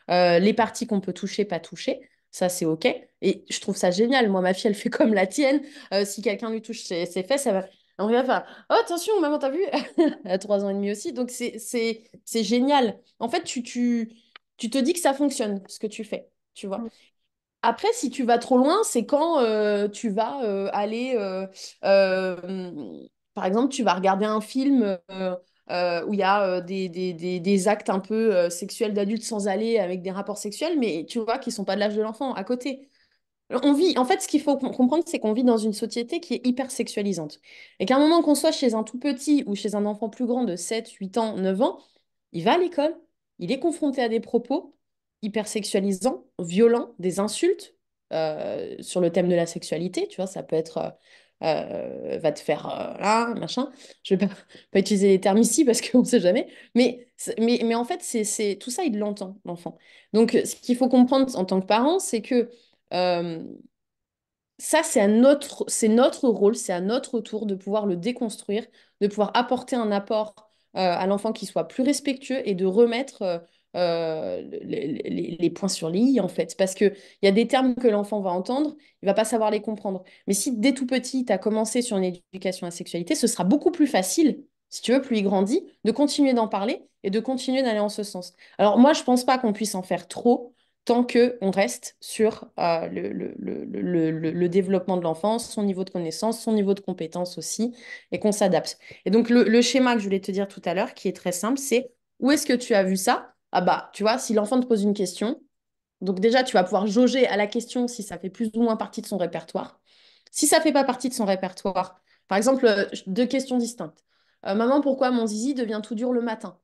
Les parties qu'on peut toucher, pas toucher, ça c'est OK. Et je trouve ça génial. Moi, ma fille, elle fait comme la tienne. Si quelqu'un lui touche ses fesses, on va faire oh, attention, maman, t'as vu? Elle a 3 ans et demi aussi. Donc c'est génial. En fait, tu te dis que ça fonctionne, ce que tu fais. Tu vois. Après, si tu vas trop loin, c'est quand tu vas aller, par exemple, tu vas regarder un film où il y a des actes un peu sexuels d'adultes sans aller avec des rapports sexuels, mais tu vois, qui sont pas de l'âge de l'enfant à côté. On vit, en fait, ce qu'il faut comprendre, c'est qu'on vit dans une société qui est hyper sexualisante. Et qu'à un moment qu'on soit chez un tout petit ou chez un enfant plus grand de 7, 8 ans, 9 ans, il va à l'école, il est confronté à des propos hyper sexualisants, violents, des insultes sur le thème de la sexualité, tu vois, ça peut être va te faire là, machin. Je vais pas utiliser les termes ici parce qu'on ne sait jamais, mais en fait, tout ça, il l'entend, l'enfant. Donc, ce qu'il faut comprendre en tant que parent, c'est que euh, ça, c'est notre rôle, c'est à notre tour de pouvoir le déconstruire, de pouvoir apporter un apport à l'enfant qui soit plus respectueux et de remettre les points sur les i, en fait. Parce qu'il y a des termes que l'enfant va entendre, il va pas savoir les comprendre. Mais si dès tout petit, tu as commencé sur une éducation à la sexualité, ce sera beaucoup plus facile, si tu veux, plus il grandit, de continuer d'en parler et de continuer d'aller en ce sens. Alors moi, je pense pas qu'on puisse en faire trop tant qu'on reste sur le développement de l'enfant, son niveau de connaissance, son niveau de compétence aussi, et qu'on s'adapte. Et donc, le schéma que je voulais te dire tout à l'heure, qui est très simple, c'est où est-ce que tu as vu ça? Ah bah, tu vois, si l'enfant te pose une question, donc déjà, tu vas pouvoir jauger à la question si ça fait plus ou moins partie de son répertoire. Si ça fait pas partie de son répertoire, par exemple, 2 questions distinctes. Maman, pourquoi mon zizi devient tout dur le matin?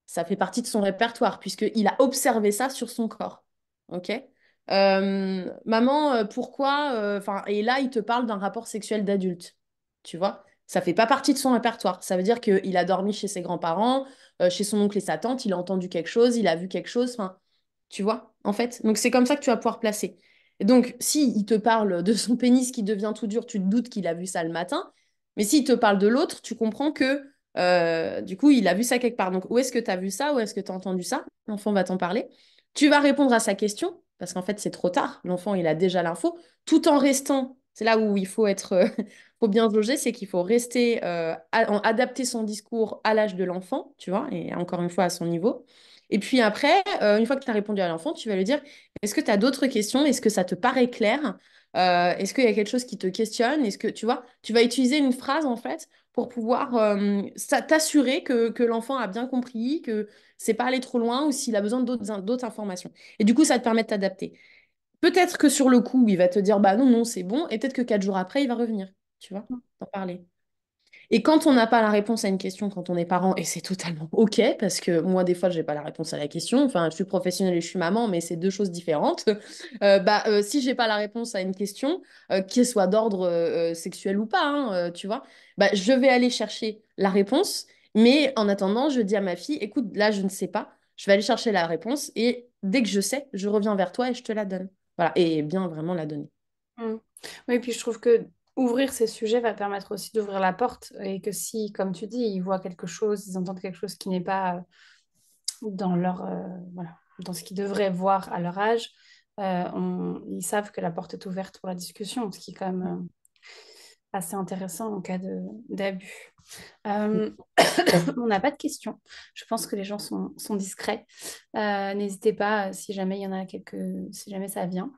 Ça fait partie de son répertoire, puisqu'il a observé ça sur son corps. OK? Maman, pourquoi. Enfin, et là, il te parle d'un rapport sexuel d'adulte. Tu vois? Ça fait pas partie de son répertoire. Ça veut dire qu'il a dormi chez ses grands-parents, chez son oncle et sa tante, il a entendu quelque chose, il a vu quelque chose. Enfin, tu vois, en fait. Donc, c'est comme ça que tu vas pouvoir placer. Et donc, si il te parle de son pénis qui devient tout dur, tu te doutes qu'il a vu ça le matin. Mais s'il te parle de l'autre, tu comprends que du coup, il a vu ça quelque part. Donc, où est-ce que tu as vu ça? Où est-ce que tu as entendu ça? L'enfant va t'en parler. Tu vas répondre à sa question, parce qu'en fait, c'est trop tard. L'enfant, il a déjà l'info, tout en restant. C'est là où il faut être, faut bien se loger, c'est qu'il faut rester, adapter son discours à l'âge de l'enfant, tu vois, et encore une fois à son niveau. Et puis après, une fois que tu as répondu à l'enfant, tu vas lui dire, est-ce que tu as d'autres questions? Est-ce que ça te paraît clair? Est-ce qu'il y a quelque chose qui te questionne? Est-ce que, tu vois, tu vas utiliser une phrase, en fait, pour pouvoir t'assurer que l'enfant a bien compris, que c'est pas allé trop loin ou s'il a besoin d'autres informations. Et du coup, ça te permet de t'adapter. Peut-être que sur le coup, il va te dire, bah non, non, c'est bon, et peut-être que 4 jours après, il va revenir, tu vois, t'en parler. Et quand on n'a pas la réponse à une question quand on est parent, et c'est totalement OK, parce que moi, des fois, je n'ai pas la réponse à la question. Enfin, je suis professionnelle et je suis maman, mais c'est 2 choses différentes. Si j'ai pas la réponse à une question, qu'elle soit d'ordre sexuel ou pas, hein, tu vois, bah, je vais aller chercher la réponse. Mais en attendant, je dis à ma fille, écoute, là, je ne sais pas. Je vais aller chercher la réponse et dès que je sais, je reviens vers toi et je te la donne. Voilà, et bien vraiment la donner. Mm. Oui, puis je trouve que ouvrir ces sujets va permettre aussi d'ouvrir la porte et que si, comme tu dis, ils voient quelque chose, ils entendent quelque chose qui n'est pas dans leur, voilà, dans ce qu'ils devraient voir à leur âge, ils savent que la porte est ouverte pour la discussion, ce qui est quand même assez intéressant en cas d'abus. Euh, on n'a pas de questions. Je pense que les gens sont discrets. N'hésitez pas si jamais il y en a quelques, si jamais ça vient.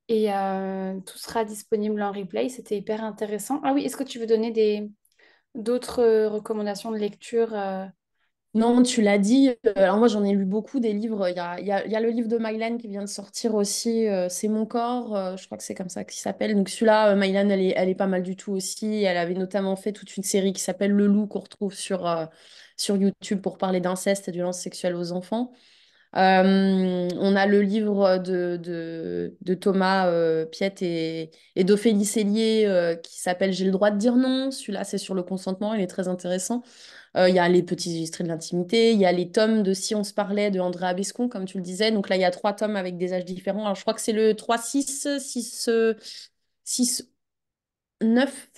Et tout sera disponible en replay. C'était hyper intéressant. Ah oui, est-ce que tu veux donner d'autres recommandations de lecture Non, tu l'as dit. Alors moi, j'en ai lu beaucoup des livres. Il y a le livre de Mylène qui vient de sortir aussi. C'est mon corps. Je crois que c'est comme ça qu'il s'appelle. Donc celui-là, Mylène, elle est pas mal du tout aussi. Elle avait notamment fait toute une série qui s'appelle Le Loup qu'on retrouve sur YouTube pour parler d'inceste et de violences sexuelles aux enfants. On a le livre de Thomas Piette et d'Ophélie Sellier qui s'appelle J'ai le droit de dire non. Celui-là, c'est sur le consentement. Il est très intéressant. Il y a les petits illustrés de l'intimité, il y a les tomes de Si on se parlait de André Abescon, comme tu le disais. Donc là, il y a 3 tomes avec des âges différents. Alors, je crois que c'est le 3 6 6 6 9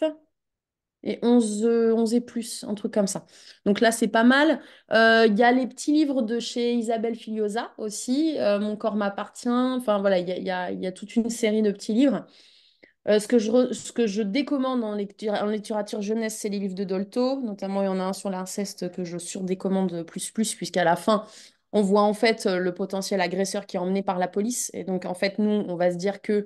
et 11 et plus, un truc comme ça. Donc là, c'est pas mal. Il y a les petits livres de chez Isabelle Filiosa aussi, Mon corps m'appartient. Enfin voilà, il y a toute une série de petits livres. Ce que je décommande en littérature jeunesse, c'est les livres de Dolto. Notamment, il y en a un sur l'inceste que je surdécommande plus, puisqu'à la fin, on voit en fait le potentiel agresseur qui est emmené par la police. Et donc, en fait, nous, on va se dire que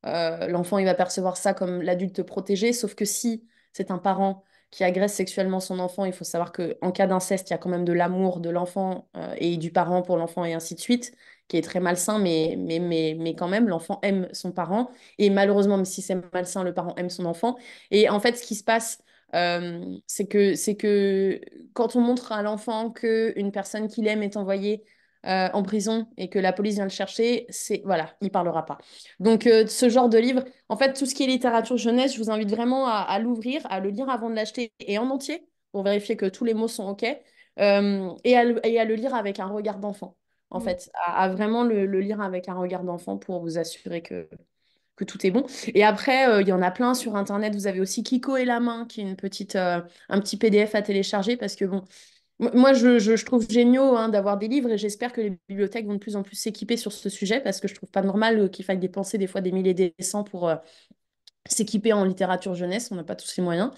l'enfant, il va percevoir ça comme l'adulte protégé. Sauf que si c'est un parent qui agresse sexuellement son enfant, il faut savoir qu'en cas d'inceste, il y a quand même de l'amour de l'enfant et du parent pour l'enfant et ainsi de suite, qui est très malsain, mais quand même, l'enfant aime son parent. Et malheureusement, même si c'est malsain, le parent aime son enfant. Et en fait, ce qui se passe, c'est que quand on montre à l'enfant qu'une personne qu'il aime est envoyée en prison et que la police vient le chercher, c'est voilà, il parlera pas. Donc, ce genre de livre, en fait, tout ce qui est littérature jeunesse, je vous invite vraiment à l'ouvrir, à le lire avant de l'acheter et en entier pour vérifier que tous les mots sont OK et à le lire avec un regard d'enfant. En Mm. fait, à vraiment le lire avec un regard d'enfant pour vous assurer que tout est bon. Et après, il y en a plein sur Internet. Vous avez aussi Kiko et la main, qui est un petit PDF à télécharger parce que bon, moi, je trouve géniaux hein, d'avoir des livres et j'espère que les bibliothèques vont de plus en plus s'équiper sur ce sujet parce que je trouve pas normal qu'il faille dépenser des fois des milliers et des cents pour s'équiper en littérature jeunesse. On n'a pas tous les moyens.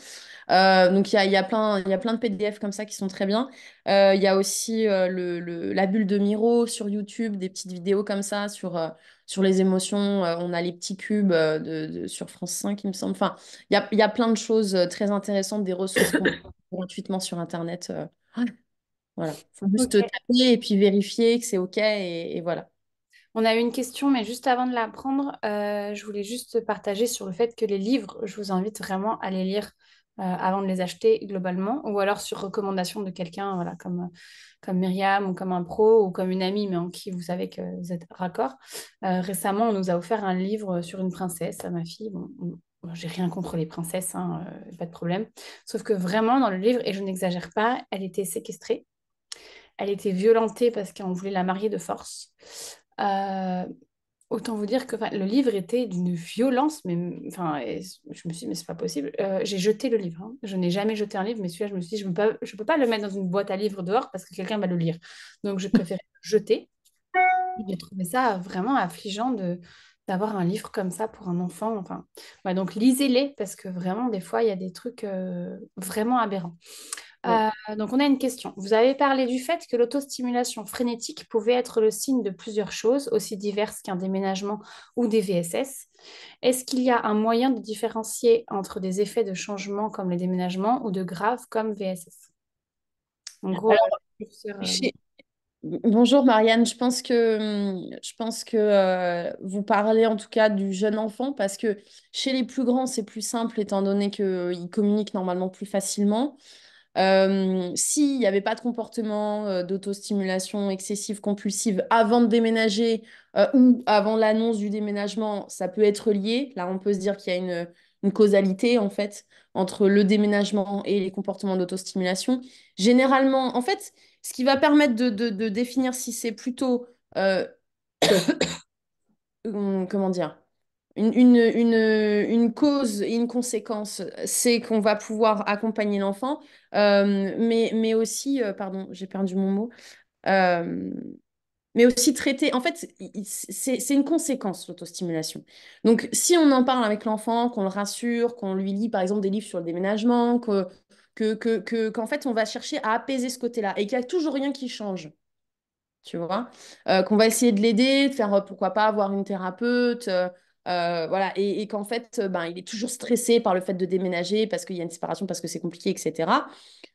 Donc il y a plein de PDF comme ça qui sont très bien. Il y a aussi la bulle de Miro sur YouTube, des petites vidéos comme ça sur les émotions. On a les petits cubes sur France 5, il me semble. Enfin, il y a plein de choses très intéressantes, des ressources qu'on trouve gratuitement sur Internet. Ouais, voilà, faut juste Ok. taper et puis vérifier que c'est OK et voilà. On a eu une question, mais juste avant de la prendre, je voulais juste partager sur le fait que les livres, je vous invite vraiment à les lire avant de les acheter globalement, ou alors sur recommandation de quelqu'un, voilà, comme Myriam, ou comme un pro, ou comme une amie, mais en qui vous savez que vous êtes raccord. Récemment, on nous a offert un livre sur une princesse à ma fille. Bon, j'ai rien contre les princesses, hein, pas de problème. Sauf que vraiment, dans le livre, et je n'exagère pas, elle était séquestrée. Elle était violentée parce qu'on voulait la marier de force. Euh, Autant vous dire que enfin, le livre était d'une violence, mais enfin, et je me suis dit, mais c'est pas possible. J'ai jeté le livre, hein. Je n'ai jamais jeté un livre, mais celui-là, je me suis dit, je peux pas le mettre dans une boîte à livres dehors parce que quelqu'un va le lire. Donc, je préférais le jeter. J'ai trouvé ça vraiment affligeant d'avoir un livre comme ça pour un enfant. Enfin, ouais, donc lisez-les parce que vraiment, des fois, il y a des trucs vraiment aberrants. Ouais. Donc, on a une question. Vous avez parlé du fait que l'autostimulation frénétique pouvait être le signe de plusieurs choses, aussi diverses qu'un déménagement ou des VSS. Est-ce qu'il y a un moyen de différencier entre des effets de changement comme les déménagements ou de graves comme VSS? En gros, Alors, sur, chez, bonjour Marianne, je pense que vous parlez en tout cas du jeune enfant parce que chez les plus grands c'est plus simple étant donné qu'ils communiquent normalement plus facilement. S'il n'y avait pas de comportement d'autostimulation excessive compulsive avant de déménager ou avant l'annonce du déménagement, ça peut être lié. Là, on peut se dire qu'il y a une causalité en fait entre le déménagement et les comportements d'autostimulation. Généralement, en fait, ce qui va permettre de définir si c'est plutôt, euh, comment dire, une cause et une conséquence, c'est qu'on va pouvoir accompagner l'enfant, mais aussi, pardon, j'ai perdu mon mot, euh, mais aussi traiter, en fait, c'est une conséquence, l'autostimulation. Donc, si on en parle avec l'enfant, qu'on le rassure, qu'on lui lit, par exemple, des livres sur le déménagement, qu'en fait, on va chercher à apaiser ce côté-là et qu'il n'y a toujours rien qui change tu vois, qu'on va essayer de l'aider, de faire pourquoi pas avoir une thérapeute, voilà, et qu'en fait, ben, il est toujours stressé par le fait de déménager parce qu'il y a une séparation, parce que c'est compliqué, etc.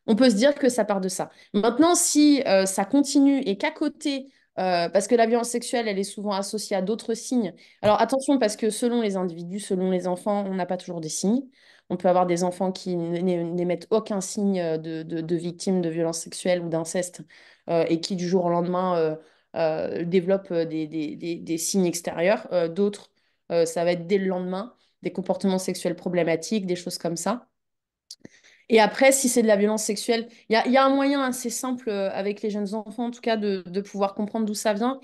On peut se dire que ça part de ça. Maintenant, si ça continue et qu'à côté, parce que la violence sexuelle, elle est souvent associée à d'autres signes. Alors attention, parce que selon les individus, selon les enfants, on n'a pas toujours des signes. On peut avoir des enfants qui n'émettent aucun signe de victime de violence sexuelle ou d'inceste et qui du jour au lendemain développent des signes extérieurs. D'autres, ça va être dès le lendemain, des comportements sexuels problématiques, des choses comme ça. Et après, si c'est de la violence sexuelle, il y a un moyen assez simple avec les jeunes enfants, en tout cas, de pouvoir comprendre d'où ça vient.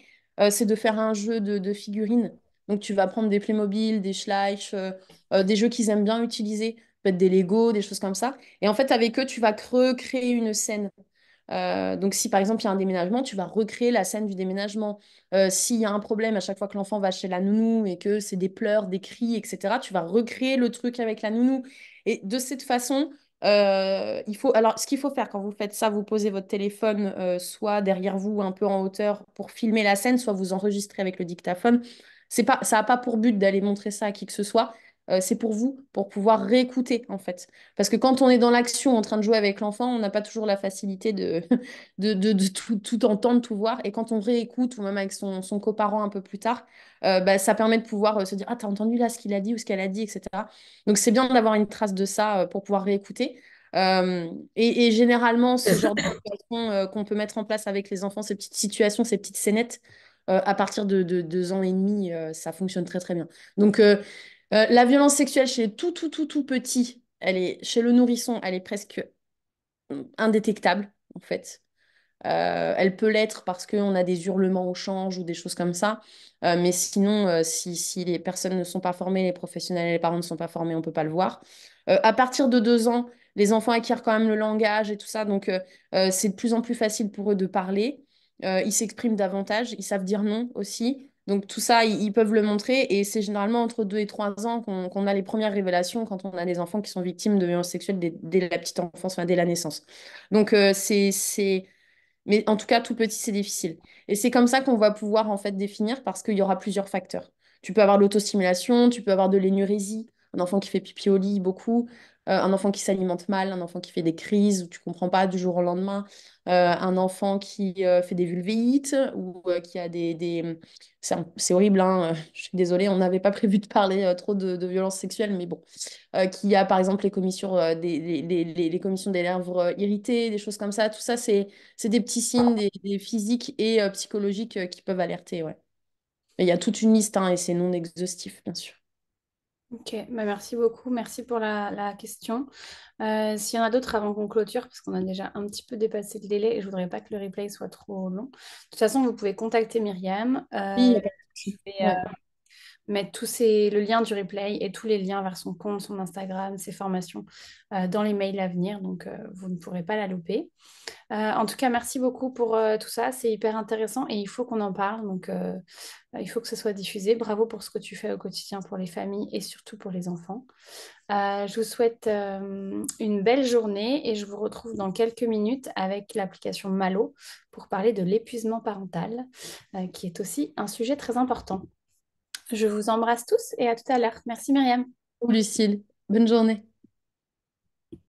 C'est de faire un jeu de figurines. Donc, tu vas prendre des Playmobil, des Schleich, des jeux qu'ils aiment bien utiliser, peut-être des Lego, des choses comme ça. Et en fait, avec eux, tu vas recréer une scène. Donc, si par exemple il y a un déménagement, tu vas recréer la scène du déménagement. S'il y a un problème à chaque fois que l'enfant va chez la nounou et que c'est des pleurs, des cris, etc., tu vas recréer le truc avec la nounou. Et de cette façon, il faut. Alors, ce qu'il faut faire quand vous faites ça, vous posez votre téléphone soit derrière vous, un peu en hauteur, pour filmer la scène, soit vous enregistrez avec le dictaphone. C'est pas, ça n'a pas pour but d'aller montrer ça à qui que ce soit. C'est pour vous, pour pouvoir réécouter en fait. Parce que quand on est dans l'action en train de jouer avec l'enfant, on n'a pas toujours la facilité de, de tout entendre, tout voir. Et quand on réécoute, ou même avec son coparent un peu plus tard, bah, ça permet de pouvoir se dire, ah, t'as entendu là ce qu'il a dit ou ce qu'elle a dit, etc. Donc c'est bien d'avoir une trace de ça pour pouvoir réécouter. Et généralement, ce genre de situation qu'on peut mettre en place avec les enfants, ces petites situations, ces petites scénettes, à partir de 2 ans et demi, ça fonctionne très très bien. Donc la violence sexuelle chez les tout petit, elle est chez le nourrisson, elle est presque indétectable en fait. Elle peut l'être parce qu'on a des hurlements au change ou des choses comme ça. Mais sinon, si les personnes ne sont pas formées, les professionnels et les parents ne sont pas formés, on ne peut pas le voir. À partir de 2 ans, les enfants acquièrent quand même le langage et tout ça. Donc, c'est de plus en plus facile pour eux de parler. Ils s'expriment davantage. Ils savent dire non aussi. Donc, tout ça, ils peuvent le montrer. Et c'est généralement entre 2 et 3 ans qu'on a les premières révélations quand on a des enfants qui sont victimes de violences sexuelles dès la petite enfance, enfin, dès la naissance. Donc, mais en tout cas, tout petit, c'est difficile. Et c'est comme ça qu'on va pouvoir en fait définir parce qu'il y aura plusieurs facteurs. Tu peux avoir de l'autostimulation, tu peux avoir de l'énurésie, un enfant qui fait pipi au lit beaucoup, un enfant qui s'alimente mal, un enfant qui fait des crises où tu comprends pas du jour au lendemain, un enfant qui fait des vulvéites ou qui a c'est horrible, hein, je suis désolée, on n'avait pas prévu de parler trop de violences sexuelles, mais bon qui a par exemple les commissions, les commissions des lèvres irritées, des choses comme ça. Tout ça, c'est des petits signes des physiques et psychologiques qui peuvent alerter. Ouais. Mais il y a toute une liste hein, et c'est non exhaustif, bien sûr. Ok, bah merci beaucoup, merci pour la question. S'il y en a d'autres avant qu'on clôture, parce qu'on a déjà un petit peu dépassé le délai et je voudrais pas que le replay soit trop long. De toute façon, vous pouvez contacter Myriam. Oui, il n'y a pas de souci. Et, Ouais. mettre le lien du replay et tous les liens vers son compte, son Instagram, ses formations dans les mails à venir, donc vous ne pourrez pas la louper. En tout cas, merci beaucoup pour tout ça, c'est hyper intéressant et il faut qu'on en parle, donc il faut que ce soit diffusé. Bravo pour ce que tu fais au quotidien pour les familles et surtout pour les enfants. Je vous souhaite une belle journée et je vous retrouve dans quelques minutes avec l'application Malo pour parler de l'épuisement parental, qui est aussi un sujet très important. Je vous embrasse tous et à tout à l'heure. Merci Myriam. Lucille, bonne journée.